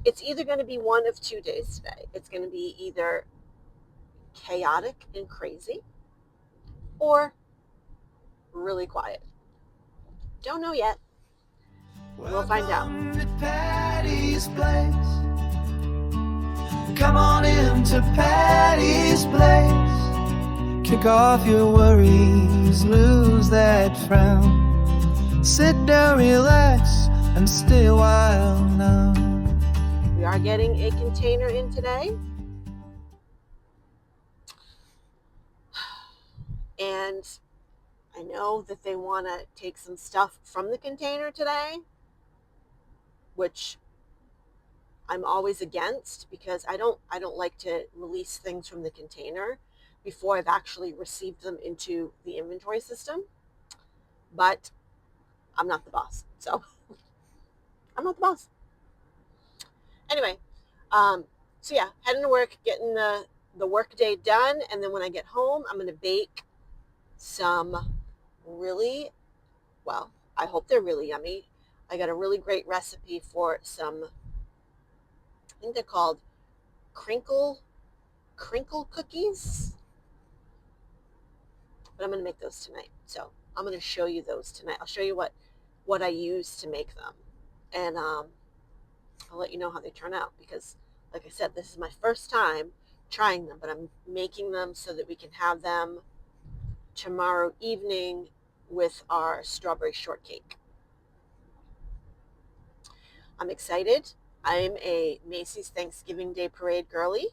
It's either going to be one of 2 days today. It's going to be either chaotic and crazy or really quiet. Don't know yet. We'll find out. Welcome to Patty's place. Come on into Patty's place. Kick off your worries, lose that frown. Sit down, relax, and stay a while now. We are getting a container in today. And I know that they want to take some stuff from the container today, which I'm always against because I don't like to release things from the container before I've actually received them into the inventory system. But I'm not the boss, so I'm not the boss. Anyway, so yeah, heading to work, getting the work day done, and then when I get home, I'm going to bake some really, well, I hope they're really yummy. I got a really great recipe for some, I think they're called Crinkle cookies, but I'm going to make those tonight. So I'm going to show you those tonight. I'll show you what I use to make them, and I'll let you know how they turn out because, like I said, this is my first time trying them, but I'm making them so that we can have them tomorrow evening with our strawberry shortcake. I'm excited. I'm a Macy's Thanksgiving Day Parade girly.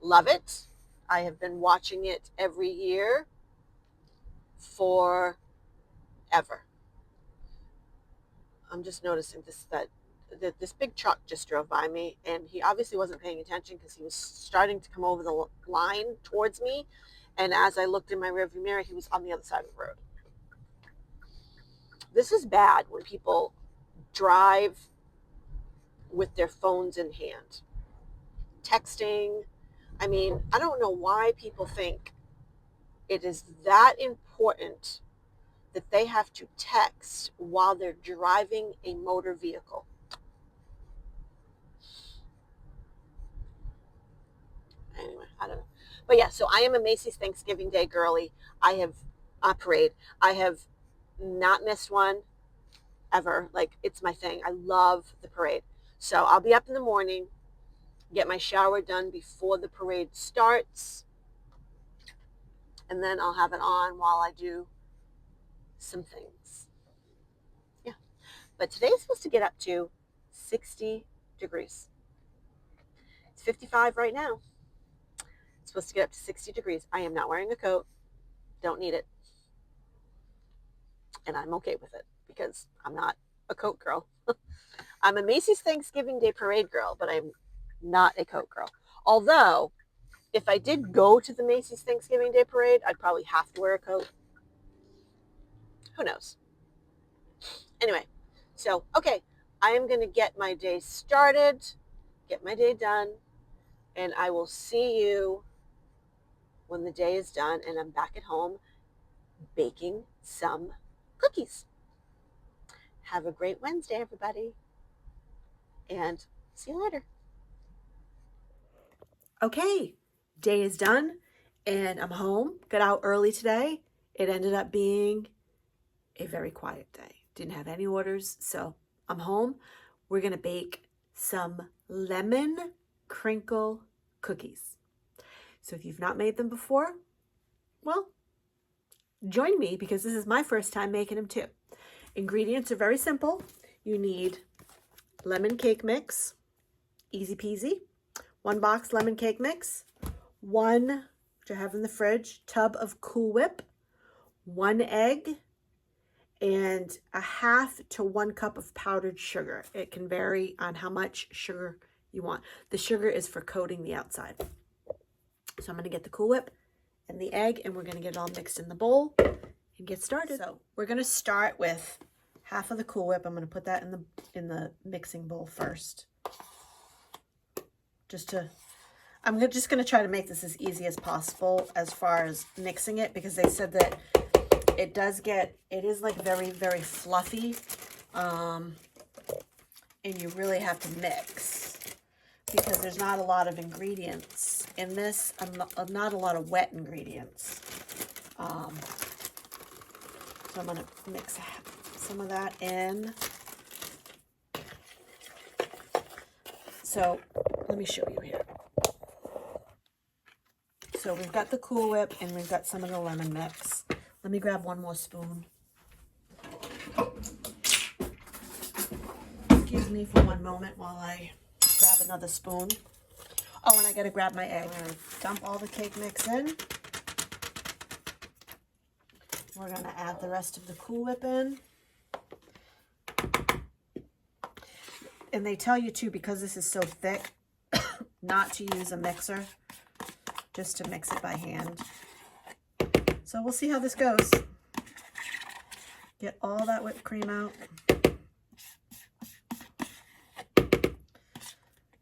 Love it. I have been watching it every year forever. I'm just noticing that this big truck just drove by me, and he obviously wasn't paying attention because he was starting to come over the line towards me, and as I looked in my rearview mirror, he was on the other side of the road. This is bad when people drive with their phones in hand, texting. I mean, I don't know why people think it is that important that they have to text while they're driving a motor vehicle. Anyway, I don't know. But yeah, so I am a Macy's Thanksgiving Day girly. I have a parade. I have not missed one ever. Like, it's my thing. I love the parade. So I'll be up in the morning, get my shower done before the parade starts, and then I'll have it on while I do some things. Yeah. But today's supposed to get up to 60 degrees. It's 55 right now. It's supposed to get up to 60 degrees. I am not wearing a coat. Don't need it. And I'm okay with it because I'm not a coat girl. I'm a Macy's Thanksgiving Day Parade girl, but I'm not a coat girl. Although, if I did go to the Macy's Thanksgiving Day Parade, I'd probably have to wear a coat. Who knows? Anyway, so, okay, I am going to get my day started, get my day done, and I will see you when the day is done and I'm back at home baking some cookies. Have a great Wednesday, everybody, and see you later. Okay, day is done, and I'm home. Got out early today. It ended up being a very quiet day. Didn't have any orders, so I'm home. We're going to bake some lemon crinkle cookies. So if you've not made them before, well, join me because this is my first time making them too. Ingredients are very simple. You need lemon cake mix, easy peasy, 1 box lemon cake mix, 1, which I have in the fridge, tub of Cool Whip, 1 egg, and a 1/2 to 1 cup of powdered sugar. It can vary on how much sugar you want. The sugar is for coating the outside. So I'm going to get the Cool Whip and the egg, and we're going to get it all mixed in the bowl and get started. So we're going to start with 1/2 of the Cool Whip. I'm going to put that in the mixing bowl first. I'm just going to try to make this as easy as possible as far as mixing it, because they said that it is like very, very fluffy, and you really have to mix. because there's not a lot of ingredients in this. Not a lot of wet ingredients. So I'm going to mix some of that in. So let me show you here. So we've got the Cool Whip and we've got some of the lemon mix. Let me grab one more spoon. Excuse me for one moment while I grab another spoon. Oh, and I gotta grab my egg. I'm gonna dump all the cake mix in. We're gonna add the rest of the Cool Whip in. And they tell you too, because this is so thick, not to use a mixer, just to mix it by hand. So we'll see how this goes. Get all that whipped cream out.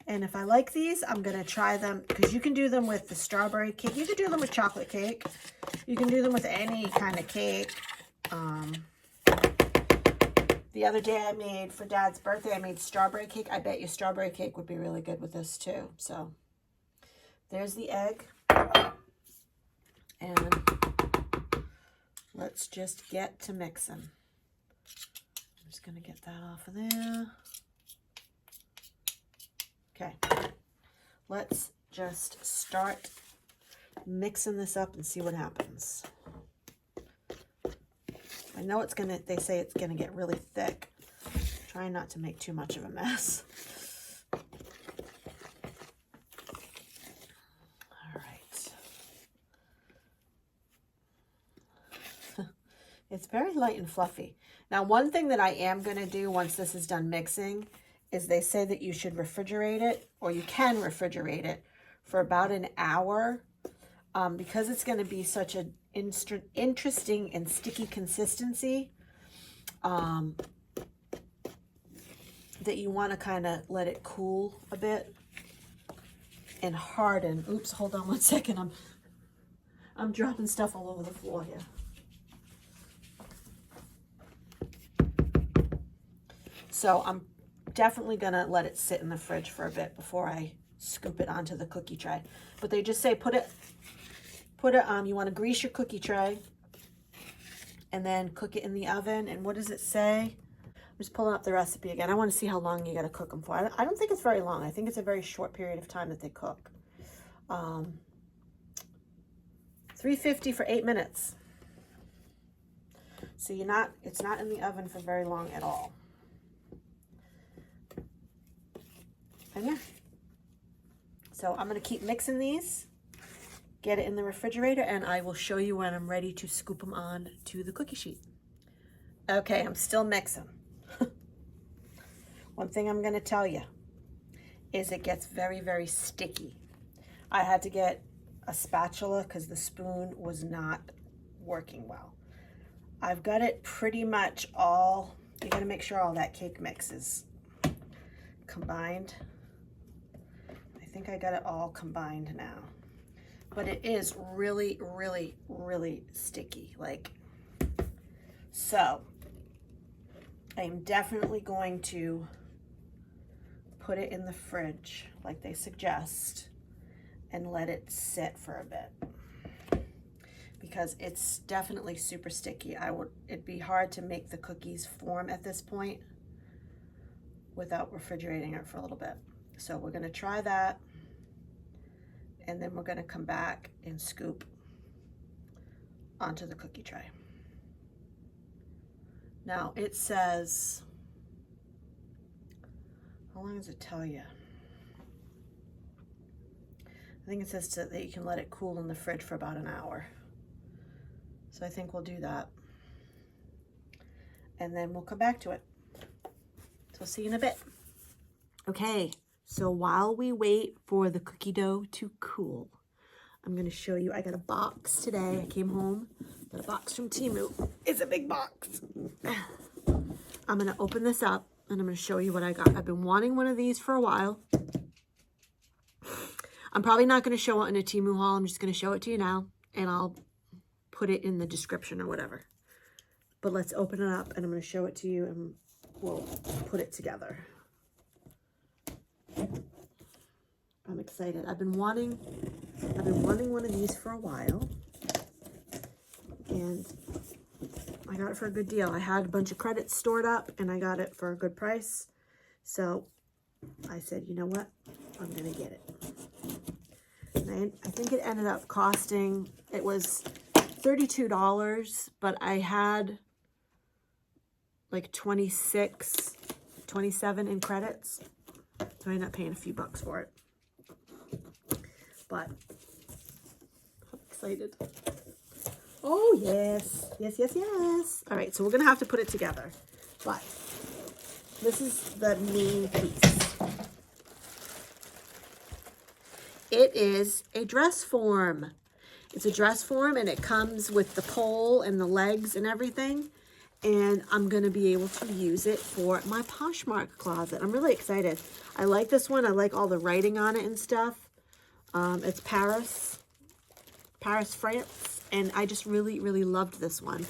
And if I like these, I'm going to try them, because you can do them with the strawberry cake. You can do them with chocolate cake. You can do them with any kind of cake. The other day I made, for Dad's birthday, I made strawberry cake. I bet you strawberry cake would be really good with this too. So there's the egg. And let's just get to mixing. I'm just going to get that off of there. Okay, let's just start mixing this up and see what happens. I know it's gonna, they say it's gonna get really thick. Try not to make too much of a mess. All right. It's very light and fluffy. Now, one thing that I am gonna do once this is done mixing is they say that you should refrigerate it, or you can refrigerate it for about an hour, because it's going to be such an interesting and sticky consistency, that you want to kind of let it cool a bit and harden. Oops, hold on one second. I'm dropping stuff all over the floor here. So I'm definitely gonna let it sit in the fridge for a bit before I scoop it onto the cookie tray. But they just say put it you want to grease your cookie tray and then cook it in the oven. And what does it say? I'm just pulling up the recipe again. I want to see how long you got to cook them for. I don't think it's very long. I think it's a very short period of time that they cook. 350 for 8 minutes. So it's not in the oven for very long at all. And yeah, so I'm going to keep mixing these, get it in the refrigerator, and I will show you when I'm ready to scoop them on to the cookie sheet. Okay, I'm still mixing. One thing I'm going to tell you is it gets very, very sticky. I had to get a spatula because the spoon was not working well. I've got it pretty much all, you got to make sure all that cake mix is combined. I think I got it all combined now, but it is really, really, really sticky. So I am definitely going to put it in the fridge like they suggest and let it sit for a bit, because it's definitely super sticky. It'd be hard to make the cookies form at this point without refrigerating it for a little bit. So we're gonna try that, and then we're gonna come back and scoop onto the cookie tray. Now it says, how long does it tell you? I think it says that you can let it cool in the fridge for about an hour. So I think we'll do that. And then we'll come back to it. So see you in a bit. Okay, so while we wait for the cookie dough to cool, I'm going to show you, I got a box today. I came home, got a box from Temu. It's a big box. I'm going to open this up and I'm going to show you what I got. I've been wanting one of these for a while. I'm probably not going to show it in a Temu haul. I'm just going to show it to you now, and I'll put it in the description or whatever. But let's open it up and I'm going to show it to you and we'll put it together. I'm excited. I've been wanting one of these for a while, and I got it for a good deal. I had a bunch of credits stored up, and I got it for a good price. So I said, you know what? I'm gonna get it. And I think it ended up costing, it was $32, but I had like 26, 27 in credits. So I ended up paying a few bucks for it. But I'm excited. Oh, yes. Yes, yes, yes. All right, so we're going to have to put it together. But this is the main piece. It is a dress form. It's a dress form, and it comes with the pole and the legs and everything. And I'm going to be able to use it for my Poshmark closet. I'm really excited. I like this one. I like all the writing on it and stuff. It's Paris, France. And I just really, really loved this one.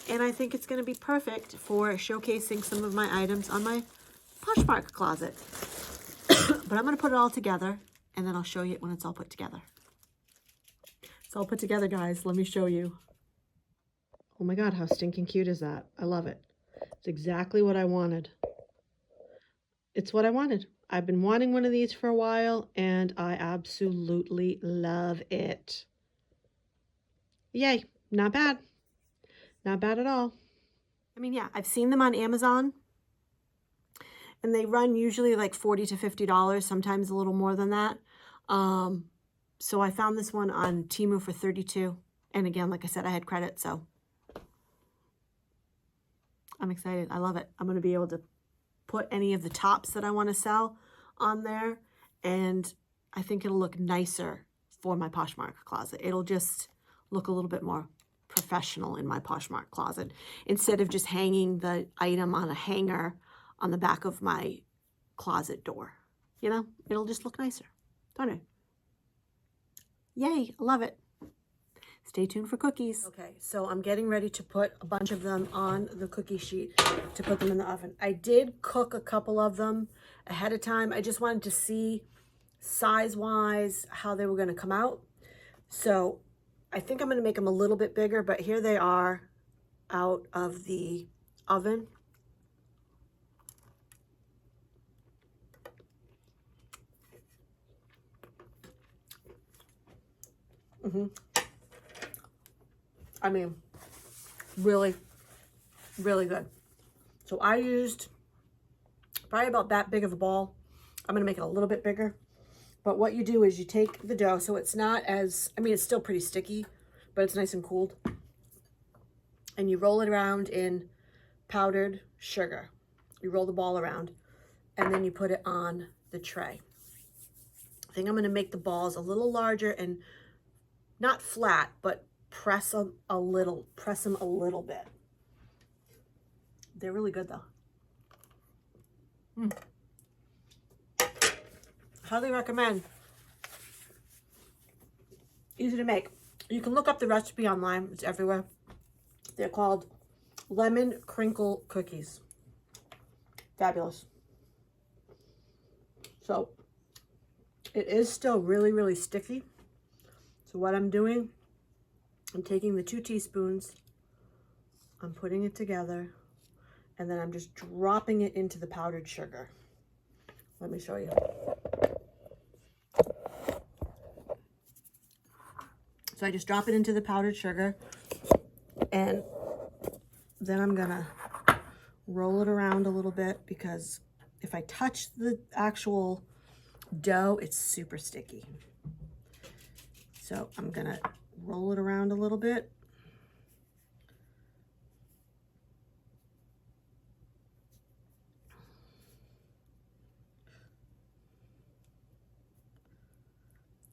And I think it's going to be perfect for showcasing some of my items on my Poshmark closet. But I'm going to put it all together, and then I'll show you it when it's all put together. It's all put together, guys. Let me show you. Oh my God, how stinking cute is that? I love it. It's exactly what I wanted. It's what I wanted. I've been wanting one of these for a while, and I absolutely love it. Yay, not bad. Not bad at all. I mean, yeah, I've seen them on Amazon, and they run usually like $40 to $50, sometimes a little more than that. So I found this one on Temu for $32. And again, like I said, I had credit, so I'm excited. I love it. I'm going to be able to put any of the tops that I want to sell on there, and I think it'll look nicer for my Poshmark closet. It'll just look a little bit more professional in my Poshmark closet instead of just hanging the item on a hanger on the back of my closet door. You know, it'll just look nicer, don't it? Yay, I love it. Stay tuned for cookies. Okay, so I'm getting ready to put a bunch of them on the cookie sheet to put them in the oven. I did cook a couple of them ahead of time. I just wanted to see size-wise how they were going to come out. So I think I'm going to make them a little bit bigger, but here they are out of the oven. I mean, really, really good. So I used probably about that big of a ball. I'm gonna make it a little bit bigger. But what you do is you take the dough, so it's not as, I mean, it's still pretty sticky, but it's nice and cooled. And you roll it around in powdered sugar. You roll the ball around, and then you put it on the tray. I think I'm gonna make the balls a little larger and not flat, but press them a little bit. They're really good though. Highly recommend. Easy to make. You can look up the recipe online. It's everywhere. They're called lemon crinkle cookies. Fabulous. So it is still really, really sticky. So what I'm doing, I'm taking the 2 teaspoons, I'm putting it together, and then I'm just dropping it into the powdered sugar. Let me show you. So I just drop it into the powdered sugar, and then I'm gonna roll it around a little bit, because if I touch the actual dough, it's super sticky. So I'm gonna roll it around a little bit.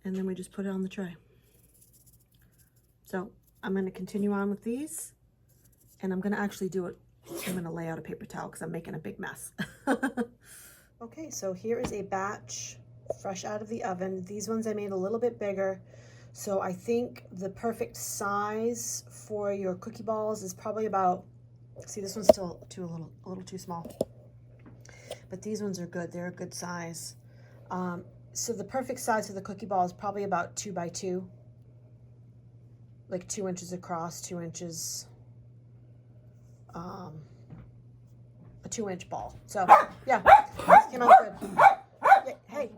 And then we just put it on the tray. So I'm gonna continue on with these, and I'm gonna actually do it. I'm gonna lay out a paper towel because I'm making a big mess. Okay, so here is a batch fresh out of the oven. These ones I made a little bit bigger. So I think the perfect size for your cookie balls is probably about, see, this one's still a little too small. But these ones are good. They're a good size. So the perfect size for the cookie ball is probably about 2 by 2, like 2 inches across, 2 inches, a 2-inch ball. So yeah, this came out good. Yeah, hey.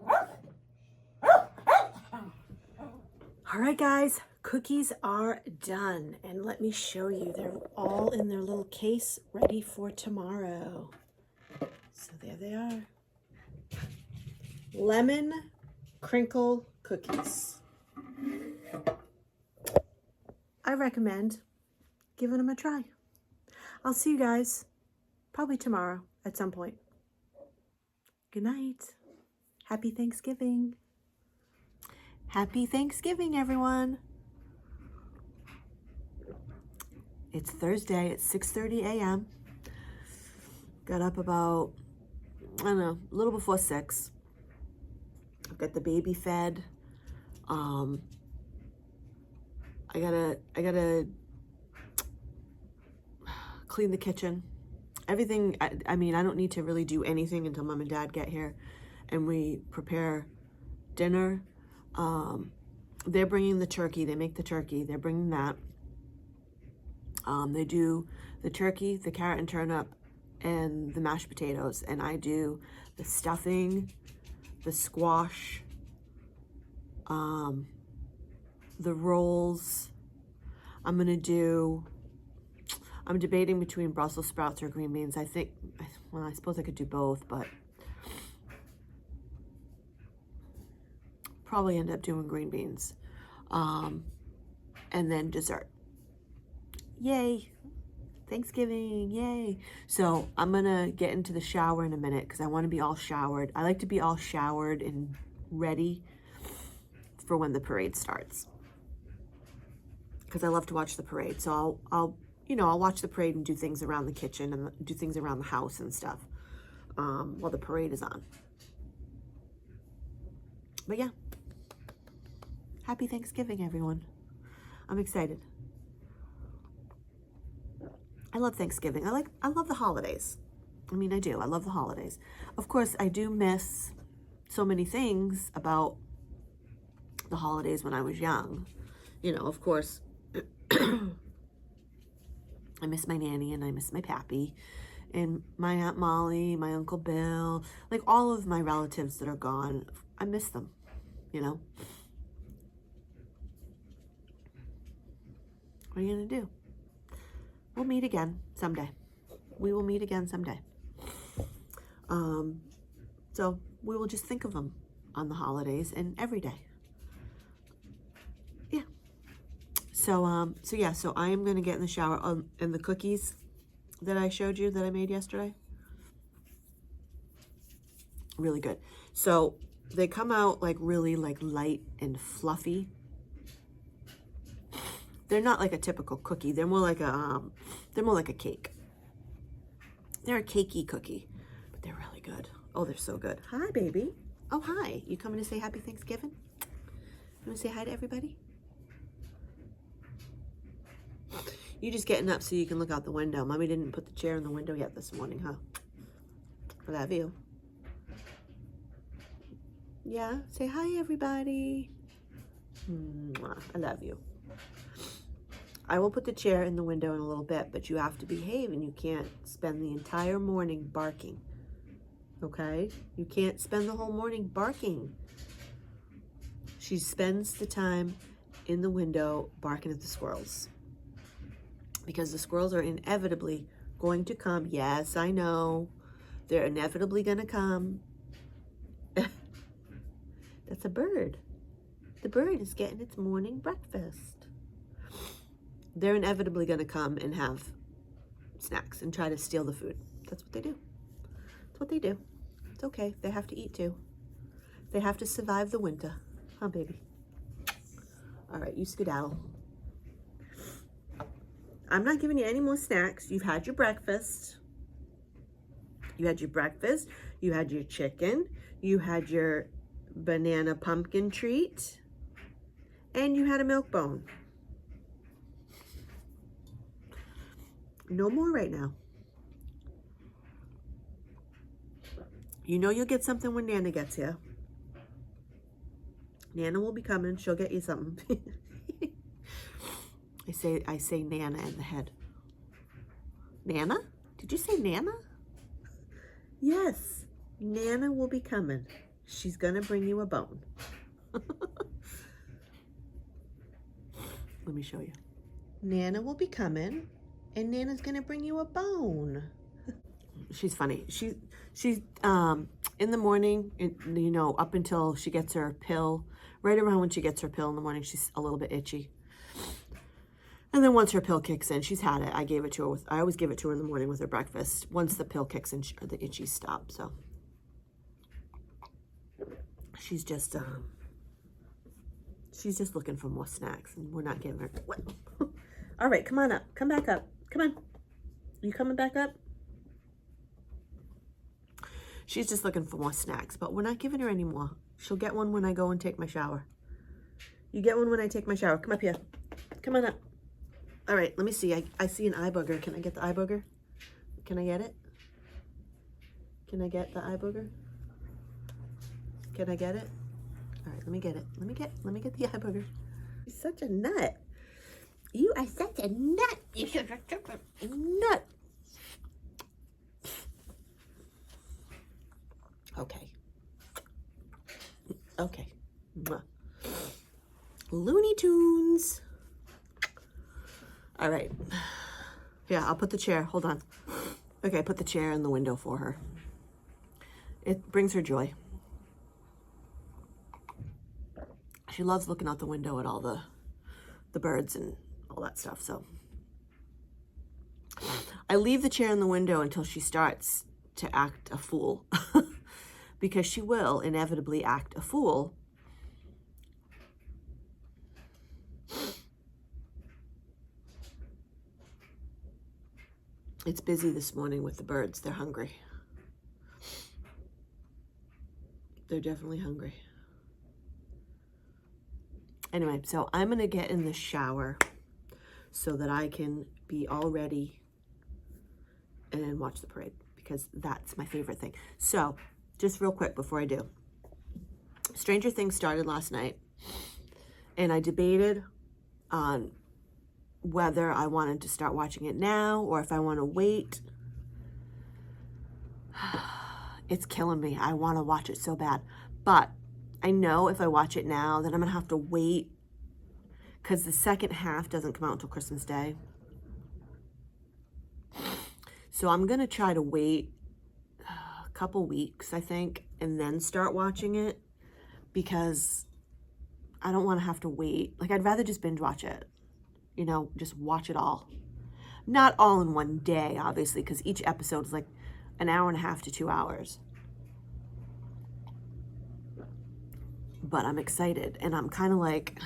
All right, guys, cookies are done, and let me show you. They're all in their little case, ready for tomorrow. So there they are. Lemon crinkle cookies. I recommend giving them a try. I'll see you guys probably tomorrow at some point. Good night. Happy Thanksgiving. Happy Thanksgiving, everyone. It's Thursday at 6:30 a.m. Got up about, I don't know, a little before 6. I've got the baby fed. I gotta clean the kitchen. Everything, I mean, I don't need to really do anything until Mom and Dad get here and we prepare dinner. They're bringing the turkey. They make the turkey. They're bringing that. They do the turkey, the carrot and turnip, and the mashed potatoes. And I do the stuffing, the squash, the rolls. I'm debating between Brussels sprouts or green beans. I think, well, I suppose I could do both, but probably end up doing green beans. And then dessert. Yay. Thanksgiving, yay. So I'm gonna get into the shower in a minute because I want to be all showered. I like to be all showered and ready for when the parade starts, because I love to watch the parade. So I'll watch the parade and do things around the kitchen and do things around the house and stuff while the parade is on. But yeah, happy Thanksgiving, everyone. I'm excited. I love Thanksgiving. I love the holidays. I mean, I do. I love the holidays. Of course, I do miss so many things about the holidays when I was young. Of course, I miss my nanny and I miss my pappy and my Aunt Molly, my Uncle Bill, like all of my relatives that are gone. I miss them, What are you going to do? We'll meet again someday. We will meet again someday. So we will just think of them on the holidays and every day. Yeah. So I am going to get in the shower. And the cookies that I showed you that I made yesterday, really good. So they come out like really like light and fluffy. They're not like a typical cookie. They're more like a cake. They're a cakey cookie, but they're really good. Oh, they're so good. Hi, baby. Oh, hi. You coming to say happy Thanksgiving? You want to say hi to everybody? You just getting up so you can look out the window. Mommy didn't put the chair in the window yet this morning, huh? For that view. Yeah, say hi, everybody. Mwah. I love you. I will put the chair in the window in a little bit, but you have to behave and you can't spend the entire morning barking. Okay? You can't spend the whole morning barking. She spends the time in the window barking at the squirrels. Because the squirrels are inevitably going to come. Yes, I know. They're inevitably going to come. That's a bird. The bird is getting its morning breakfast. They're inevitably going to come and have snacks and try to steal the food. That's what they do. That's what they do. It's okay. They have to eat too. They have to survive the winter. Huh, baby? All right, you skedaddle. I'm not giving you any more snacks. You've had your breakfast. You had your breakfast. You had your chicken. You had your banana pumpkin treat. And you had a milk bone. No more right now. You know you'll get something when Nana gets here. Nana will be coming. She'll get you something. I say Nana in the head. Nana? Did you say Nana? Yes. Nana will be coming. She's gonna bring you a bone. Let me show you. Nana will be coming, and Nana's gonna bring you a bone. She's funny. She's in the morning, you know, up until she gets her pill. Right around when she gets her pill in the morning, she's a little bit itchy. And then once her pill kicks in, she's had it. I gave it to her. I always give it to her in the morning with her breakfast. Once the pill kicks in, the itchies stop. So she's just looking for more snacks, and we're not giving her. What? All right, come on up. Come back up. Come on. Are you coming back up? She's just looking for more snacks, but we're not giving her any more. She'll get one when I go and take my shower. You get one when I take my shower. Come up here. Come on up. All right, let me see. I see an eye booger. Can I get the eye booger? Can I get it? Can I get the eye booger? Can I get it? All right, let me get it. Let me get the eye booger. You're such a nut. You are such a nut. You're such a nut. Okay. Okay. Mwah. Looney Tunes. All right. Yeah, I'll put the chair. Hold on. Okay, I put the chair in the window for her. It brings her joy. She loves looking out the window at all the birds and all that stuff. So I leave the chair in the window until she starts to act a fool. Because she will inevitably act a fool. It's busy this morning with the birds. They're hungry. They're definitely hungry. Anyway, so I'm going to get in the shower so that I can be all ready and watch the parade, because that's my favorite thing. So, just real quick before I do. Stranger Things started last night, and I debated on whether I wanted to start watching it now or if I want to wait. It's killing me. I want to watch it so bad. But I know if I watch it now, then I'm going to have to wait, because the second half doesn't come out until Christmas Day. So I'm going to try to wait a couple weeks, I think, and then start watching it, because I don't want to have to wait. Like, I'd rather just binge watch it, you know, just watch it all. Not all in one day, obviously, because each episode is like an hour and a half to 2 hours. But I'm excited, and I'm kind of like,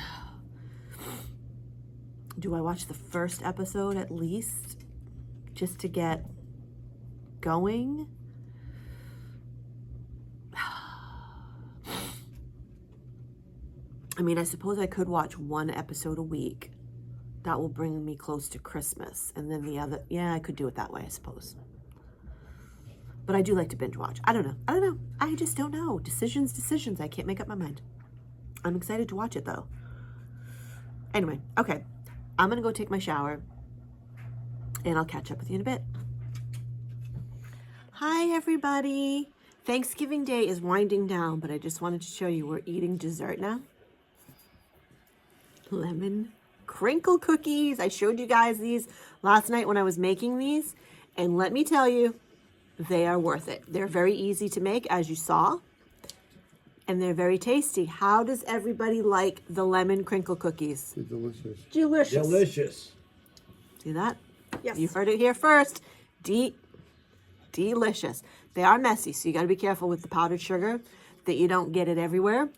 do I watch the first episode at least just to get going? I mean, I suppose I could watch one episode a week. That will bring me close to Christmas. And then the other, yeah, I could do it that way, I suppose. But I do like to binge watch. I don't know. I just don't know. Decisions. I can't make up my mind. I'm excited to watch it, though. Anyway, okay. I'm going to go take my shower, and I'll catch up with you in a bit. Hi, everybody. Thanksgiving Day is winding down, but I just wanted to show you we're eating dessert now. Lemon crinkle cookies. I showed you guys these last night when I was making these, and let me tell you, they are worth it. They're very easy to make, as you saw, and they're very tasty. How does everybody like the lemon crinkle cookies? Delicious. Delicious. Delicious. See that? Yes. You heard it here first. Delicious. They are messy, so you got to be careful with the powdered sugar that you don't get it everywhere,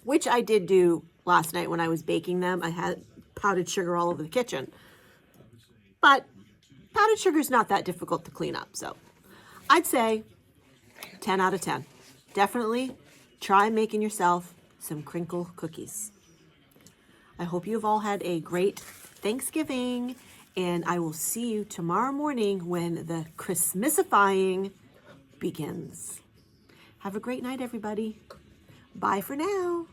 which I did do last night when I was baking them. I had powdered sugar all over the kitchen. But powdered sugar is not that difficult to clean up, so I'd say 10 out of 10. Definitely try making yourself some crinkle cookies. I hope you've all had a great Thanksgiving, and I will see you tomorrow morning when the Christmasifying begins. Have a great night, everybody. Bye for now.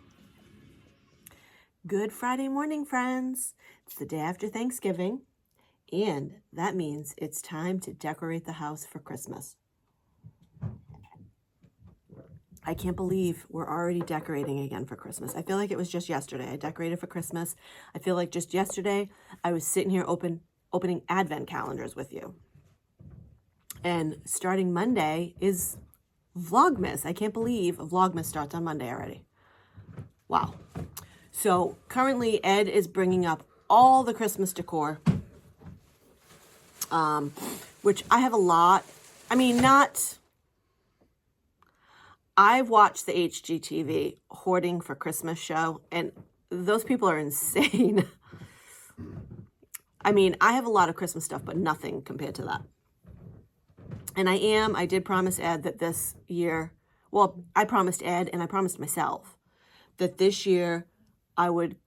Good Friday morning, friends. It's the day after Thanksgiving, and that means it's time to decorate the house for Christmas. I can't believe we're already decorating again for Christmas. I feel like it was just yesterday I decorated for Christmas. I feel like just yesterday I was sitting here opening advent calendars with you. And starting Monday is Vlogmas. I can't believe Vlogmas starts on Monday already. Wow. So currently Ed is bringing up all the Christmas decor, which I have a lot. I mean, I've watched the HGTV Hoarding for Christmas show, and those people are insane. I mean, I have a lot of Christmas stuff, but nothing compared to that. And I did promise Ed that this year, well, I promised Ed and I promised myself that this year I would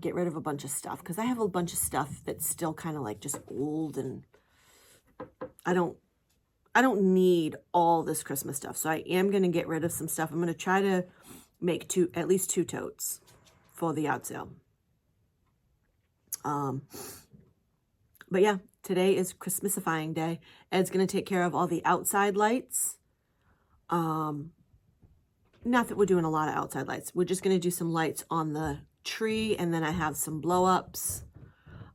get rid of a bunch of stuff, because I have a bunch of stuff that's still kind of like just old, and I don't need all this Christmas stuff. So I am going to get rid of some stuff. I'm going to try to make at least two totes for the yard sale. But yeah, today is Christmasifying day. Ed's going to take care of all the outside lights. Not that we're doing a lot of outside lights. We're just going to do some lights on the tree, and then I have some blow-ups.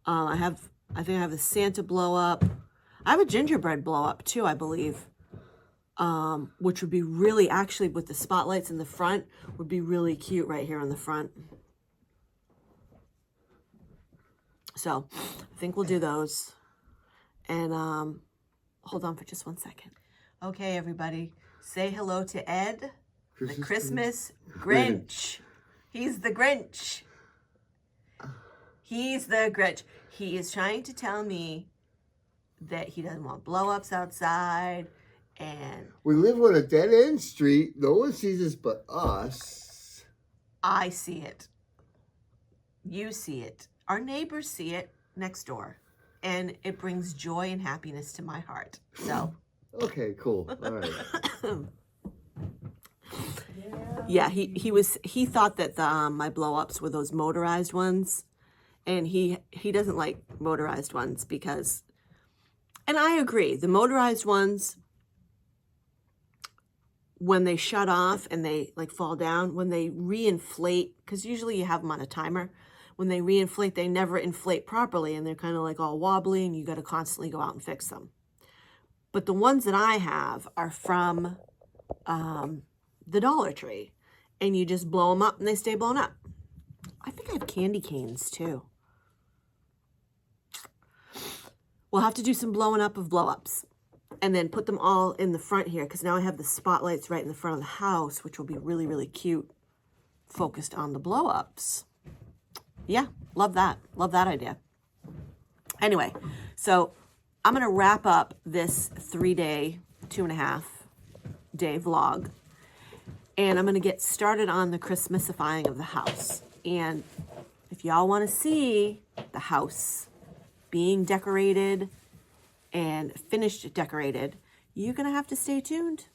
I think I have the Santa blow-up. I have a gingerbread blow-up too, I believe. Which would be really, actually, with the spotlights in the front, would be really cute right here in the front. So I think we'll do those. And hold on for just one second. Okay, everybody, say hello to Ed, the Christmas Grinch. He's the Grinch. He's the Grinch. He is trying to tell me that he doesn't want blow-ups outside, and we live on a dead-end street. No one sees us but us. I see it. You see it. Our neighbors see it next door, and it brings joy and happiness to my heart. So okay, cool. All right. Yeah, he thought that my blow-ups were those motorized ones, and he doesn't like motorized ones because, and I agree, the motorized ones, when they shut off and they like fall down, when they reinflate, because usually you have them on a timer, when they reinflate, they never inflate properly, and they're kind of like all wobbly, and you got to constantly go out and fix them. But the ones that I have are from the Dollar Tree, and you just blow them up and they stay blown up. I think I have candy canes too. We'll have to do some blowing up of blow-ups, and then put them all in the front here, because now I have the spotlights right in the front of the house, which will be really, really cute, focused on the blow-ups. Yeah, love that. Love that idea. Anyway, so I'm going to wrap up this 3-day, 2.5-day vlog, and I'm going to get started on the Christmasifying of the house. And if y'all want to see the house being decorated and finished decorated, you're going to have to stay tuned.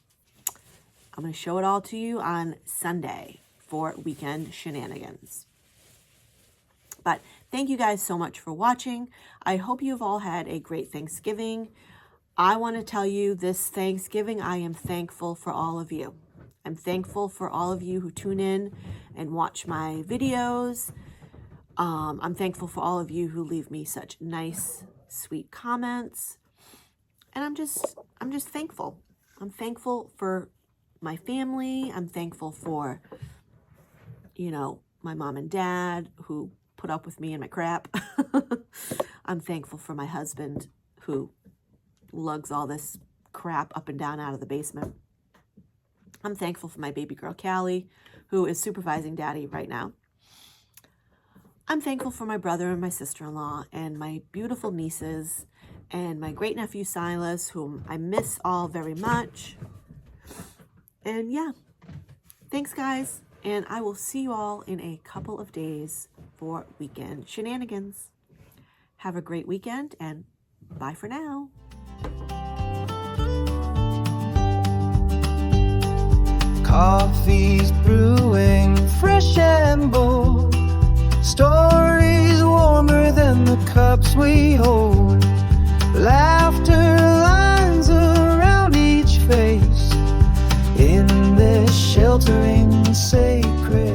I'm going to show it all to you on Sunday for weekend shenanigans. But thank you guys so much for watching. I hope you've all had a great Thanksgiving. I want to tell you, this Thanksgiving, I am thankful for all of you. I'm thankful for all of you who tune in and watch my videos. I'm thankful for all of you who leave me such nice, sweet comments. And I'm just thankful. I'm thankful for my family. I'm thankful for, my mom and dad who put up with me and my crap. I'm thankful for my husband who lugs all this crap up and down out of the basement. I'm thankful for my baby girl, Callie, who is supervising Daddy right now. I'm thankful for my brother and my sister-in-law and my beautiful nieces and my great-nephew, Silas, whom I miss all very much. And yeah, thanks, guys. And I will see you all in a couple of days for weekend shenanigans. Have a great weekend, and bye for now. Coffee's brewing, fresh and bold. cups we hold, laughter lines around each face, in this sheltering sacred